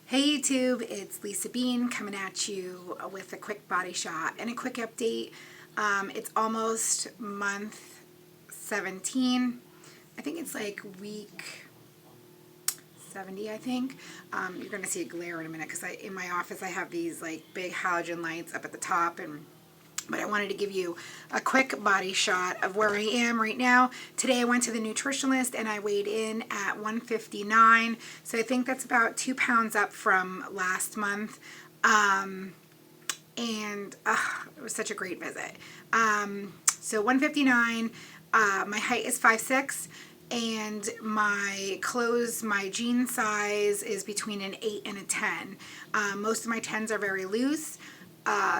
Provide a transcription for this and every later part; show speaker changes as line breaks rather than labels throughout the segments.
Hey YouTube, it's Lisa Bean coming at you with a quick body shot and a quick update. It's almost month 17. I think it's like week 70, I think. You're going to see a glare in a minute because in my office I have these like big halogen lights up at the top, but I wanted to give you a quick body shot of where I am right now. Today I went to the nutritionist and I weighed in at 159. So I think that's about 2 pounds up from last month. And it was such a great visit. So 159, my height is 5'6", and my clothes, my jean size is between an 8 and a 10. Most of my 10s are very loose.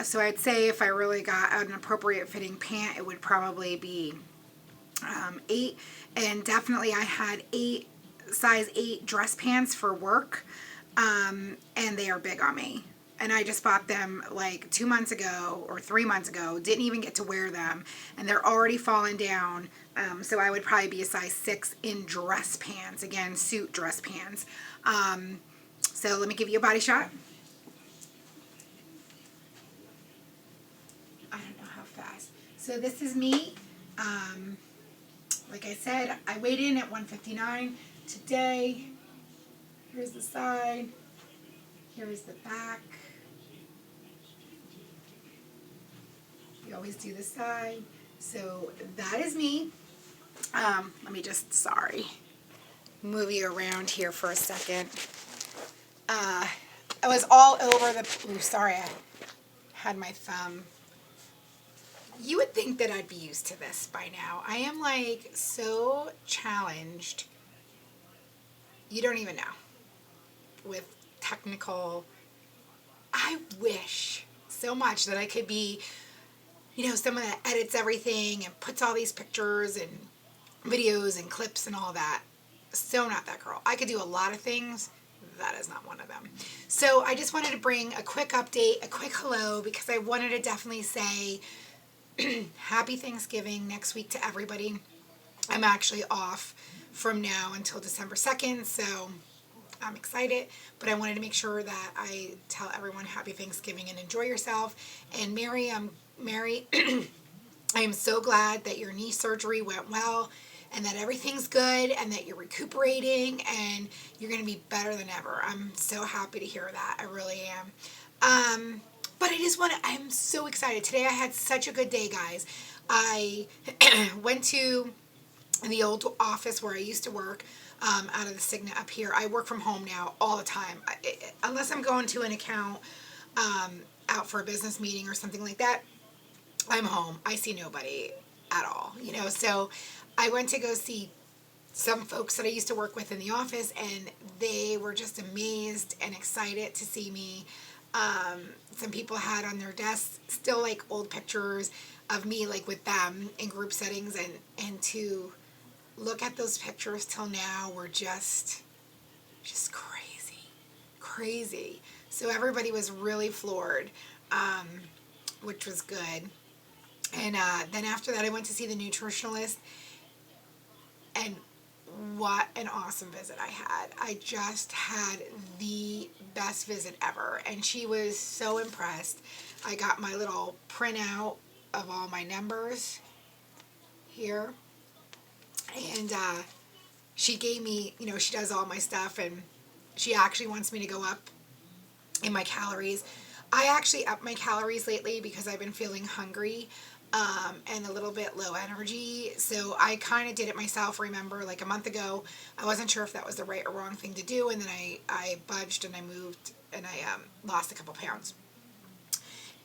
So I'd say if I really got an appropriate fitting pant, it would probably be 8. And definitely I had size 8 dress pants for work, and they are big on me. And I just bought them like 2 months ago or 3 months ago, didn't even get to wear them, and they're already falling down. So I would probably be a size 6 in dress pants, again, suit dress pants. So let me give you a body shot. I don't know how fast. So this is me. Like I said, I weighed in at 159 today. Here's the side. Here's the back. We always do the side. So that is me. Let me just, move you around here for a second. I was all over I had my thumb. You would think that I'd be used to this by now. I am like so challenged. You don't even know. With technical, I wish so much that I could be, someone that edits everything and puts all these pictures and videos and clips and all that. So not that girl. I could do a lot of things. That is not one of them. So I just wanted to bring a quick update, a quick hello, because I wanted to definitely say happy Thanksgiving next week to everybody. I'm actually off from now until December 2nd, so I'm excited, but I wanted to make sure that I tell everyone happy Thanksgiving and enjoy yourself. And Mary, I am so glad that your knee surgery went well and that everything's good and that you're recuperating and you're going to be better than ever. I'm so happy to hear that. I really am. But I'm so excited. Today I had such a good day, guys. I went to the old office where I used to work, out of the Signet up here. I work from home now all the time. Unless I'm going to an account, out for a business meeting or something like that, I'm home. I see nobody at all, So I went to go see some folks that I used to work with in the office, and they were just amazed and excited to see me. Some people had on their desks still like old pictures of me like with them in group settings, and to look at those pictures till now were just crazy. So everybody was really floored, which was good. And then after that I went to see the nutritionalist, and what an awesome visit I had. I just had the best visit ever, and she was so impressed. I got my little printout of all my numbers here, and she gave me, she does all my stuff, and she actually wants me to go up in my calories. I actually upped my calories lately because I've been feeling hungry, and a little bit low energy. So I kind of did it myself. Remember, like a month ago, I wasn't sure if that was the right or wrong thing to do, and then I budged and I moved and I lost a couple pounds.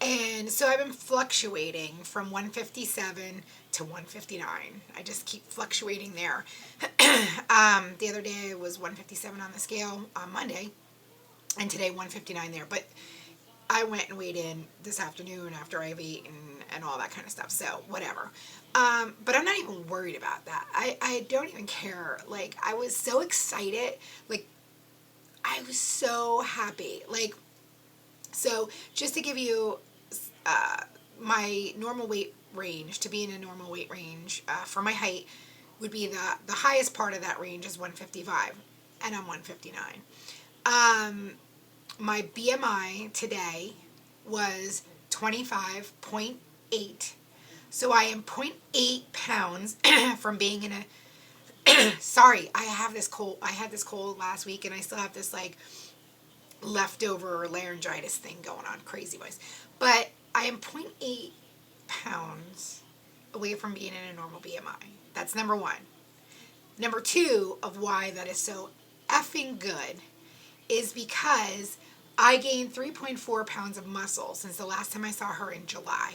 And so I've been fluctuating from 157 to 159. I just keep fluctuating there. The other day it was 157 on the scale on Monday, and today 159 there. But I went and weighed in this afternoon after I've eaten and all that kind of stuff. So whatever. But I'm not even worried about that. I don't even care. Like, I was so excited. Like, I was so happy. Like, so just to give you my normal weight range, to be in a normal weight range for my height would be the highest part of that range is 155, and I'm 159. my BMI today was 25.8. So I am zero point 0.8 pounds from being in a sorry, I have this cold. I had this cold last week and I still have this like leftover laryngitis thing going on, crazy wise. But I am zero point 0.8 pounds away from being in a normal BMI. That's number one. Number two of why that is so effing good is because I gained 3.4 pounds of muscle since the last time I saw her in July.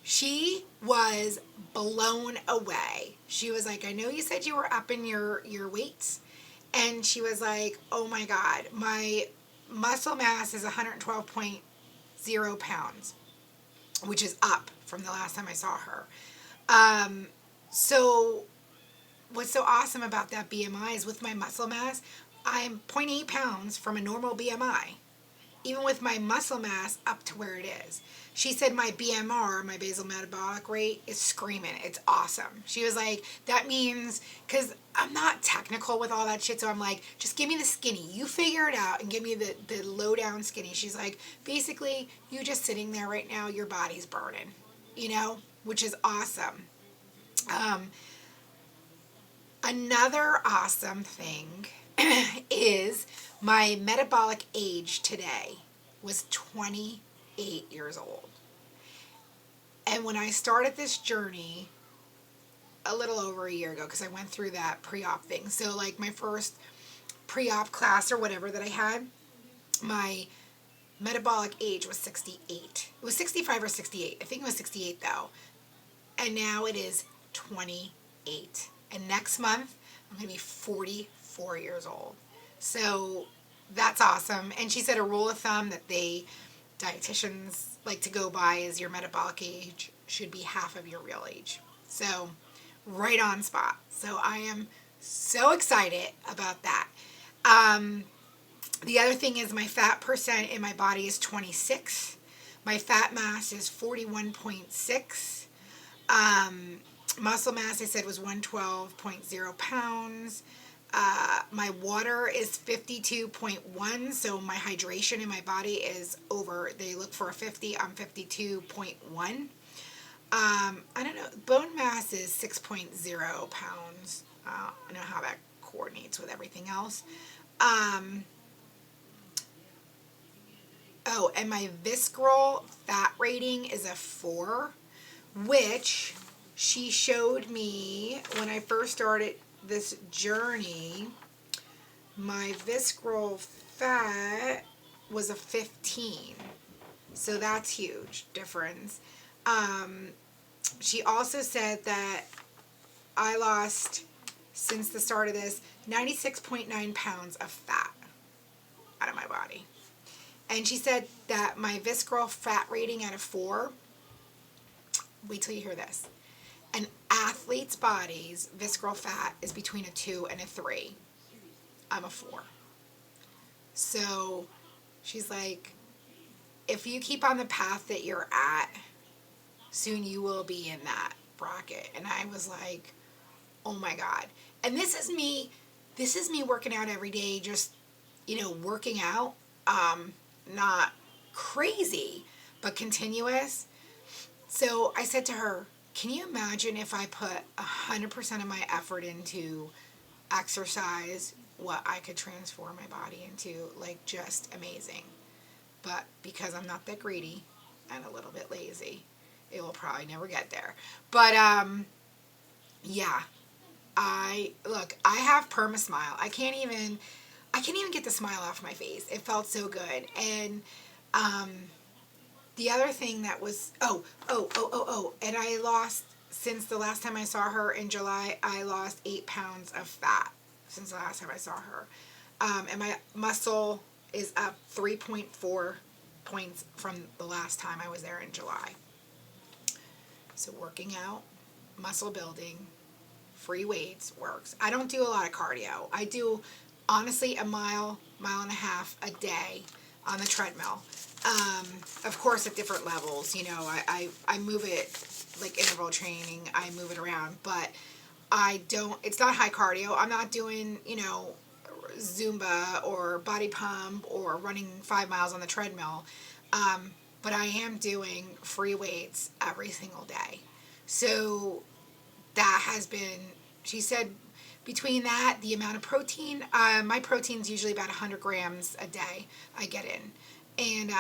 She was blown away. She was like, I know you said you were up in your weights. And she was like, oh my God, my muscle mass is 112.0 pounds, which is up from the last time I saw her. So what's so awesome about that BMI is with my muscle mass, I'm zero point 0.8 pounds from a normal BMI, even with my muscle mass up to where it is. She said my BMR, my basal metabolic rate, is screaming. It's awesome. She was like, that means, because I'm not technical with all that shit, so I'm like, just give me the skinny. You figure it out and give me the low down skinny. She's like, basically, you just sitting there right now, your body's burning, which is awesome. Another awesome thing is my metabolic age today was 28 years old. And when I started this journey a little over a year ago, because I went through that pre-op thing. So like my first pre-op class or whatever that I had, my metabolic age was 68. It was 65 or 68. I think it was 68 though. And now it is 28. And next month, I'm going to be 44 years old. So that's awesome. And she said a rule of thumb that dietitians like to go by is your metabolic age should be half of your real age. So right on spot. So I am so excited about that. The other thing is my fat percent in my body is 26. My fat mass is 41.6. Muscle mass, I said, was 112.0 pounds. My water is 52.1, so my hydration in my body is over. They look for a 50. I'm 52.1. I don't know. Bone mass is 6.0 pounds. I don't know how that coordinates with everything else. And my visceral fat rating is a 4, which she showed me when I first started this journey. My visceral fat was a 15. So that's huge difference. She also said that I lost, since the start of this, 96.9 pounds of fat out of my body. And she said that my visceral fat rating out of 4, wait till you hear this. An athlete's body's visceral fat is between a 2 and a 3. I'm a 4. So she's like, if you keep on the path that you're at, soon you will be in that bracket. And I was like, oh my God. And this is me working out every day, just, working out, not crazy, but continuous. So I said to her, can you imagine if I put 100% of my effort into exercise, what I could transform my body into? Like, just amazing. But because I'm not that greedy and a little bit lazy, it will probably never get there. But, yeah. I have PermaSmile. I can't even get the smile off my face. It felt so good. And, the other thing that was, and I lost, since the last time I saw her in July, I lost 8 pounds of fat since the last time I saw her. And my muscle is up 3.4 points from the last time I was there in July. So working out, muscle building, free weights works. I don't do a lot of cardio. I do, honestly, a mile and a half a day on the treadmill. Of course, at different levels, I move it like interval training. I move it around, but I don't, it's not high cardio. I'm not doing, Zumba or body pump or running 5 miles on the treadmill. But I am doing free weights every single day. So that has been, she said, between that, the amount of protein, my protein's usually about 100 grams a day I get in. And,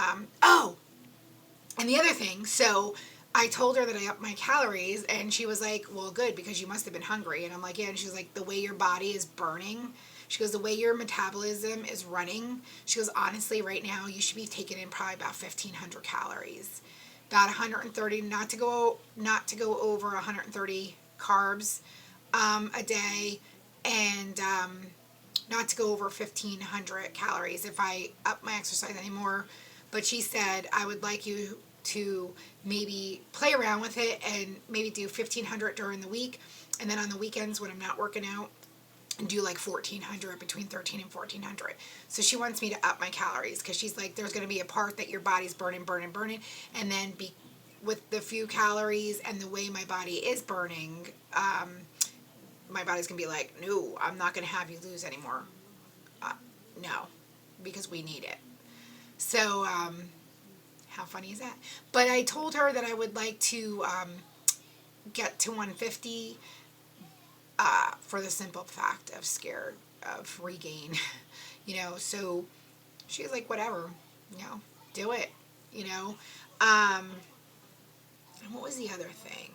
and the other thing, so I told her that I upped my calories, and she was like, well, good, because you must have been hungry. And I'm like, yeah. And she was like, the way your body is burning, she goes, the way your metabolism is running, she goes, honestly, right now, you should be taking in probably about 1,500 calories. About 130, not to go over 130 carbs a day, and not to go over 1,500 calories if I up my exercise anymore. But she said, I would like you to maybe play around with it and maybe do 1,500 during the week, and then on the weekends when I'm not working out, and do like 1,400, between 13 and 1,400. So she wants me to up my calories, because she's like, there's going to be a part that your body's burning, and then with the few calories and the way my body is burning, my body's going to be like, no, I'm not going to have you lose anymore. No, because we need it. So, how funny is that? But I told her that I would like to get to 150 for the simple fact of scared of regain, so she was like, whatever, do it, and what was the other thing?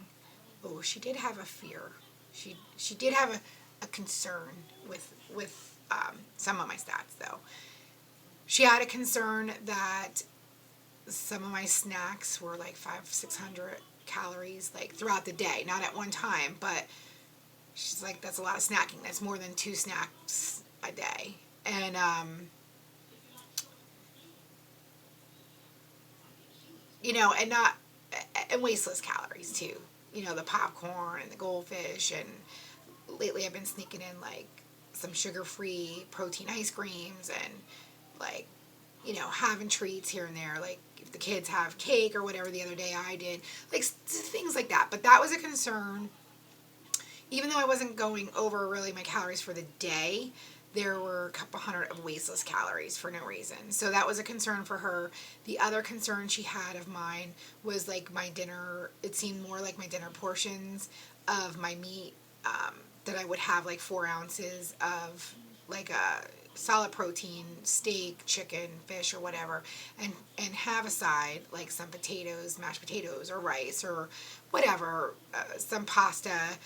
Oh, she did have a fear. She did have a concern with some of my stats, though. She had a concern that some of my snacks were like 500-600 calories, like throughout the day, not at one time, but she's like, that's a lot of snacking. That's more than 2 snacks a day. And and wasteless calories too. The popcorn and the goldfish, and lately I've been sneaking in like some sugar-free protein ice creams, and like, having treats here and there, like if the kids have cake or whatever. The other day I did, like things like that. But that was a concern. Even though I wasn't going over really my calories for the day, there were a couple hundred of wasteless calories for no reason. So that was a concern for her. The other concern she had of mine was like my dinner. It seemed more like my dinner portions of my meat, that I would have like 4 ounces of like a solid protein steak, chicken, fish, or whatever, and have aside like some potatoes, mashed potatoes, or rice, or whatever, some pasta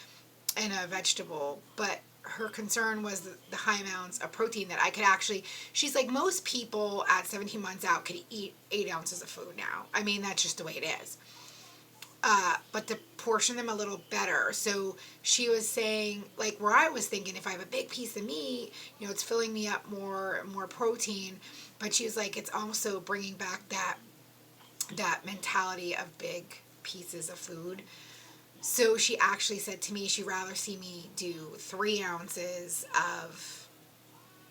and a vegetable. But her concern was the high amounts of protein that I could actually, she's like, most people at 17 months out could eat 8 ounces of food now. I mean, that's just the way it is. But to portion them a little better. So she was saying, like, where I was thinking, if I have a big piece of meat, it's filling me up more protein. But she was like, it's also bringing back that mentality of big pieces of food. So she actually said to me she'd rather see me do 3 ounces of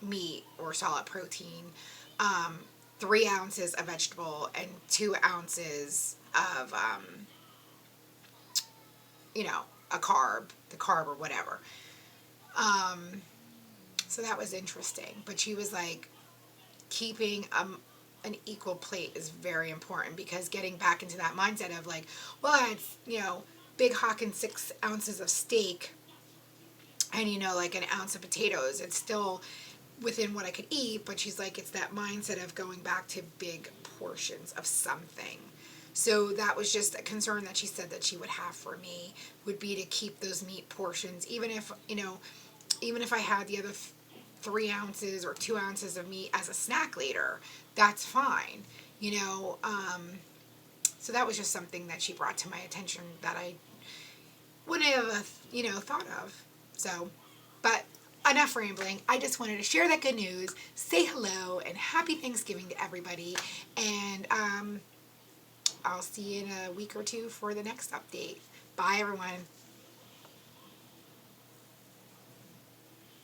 meat or solid protein, 3 ounces of vegetable, and 2 ounces of, a carb or whatever. So that was interesting. But she was like, keeping an equal plate is very important, because getting back into that mindset of like, well, it's, big hawking 6 ounces of steak and, like an ounce of potatoes, it's still within what I could eat. But she's like, it's that mindset of going back to big portions of something. So that was just a concern that she said that she would have for me, would be to keep those meat portions, even if I had the other 3 ounces or 2 ounces of meat as a snack later, that's fine, so that was just something that she brought to my attention that I wouldn't have, thought of. So, but enough rambling. I just wanted to share that good news, say hello, and happy Thanksgiving to everybody. And I'll see you in a week or two for the next update. Bye, everyone.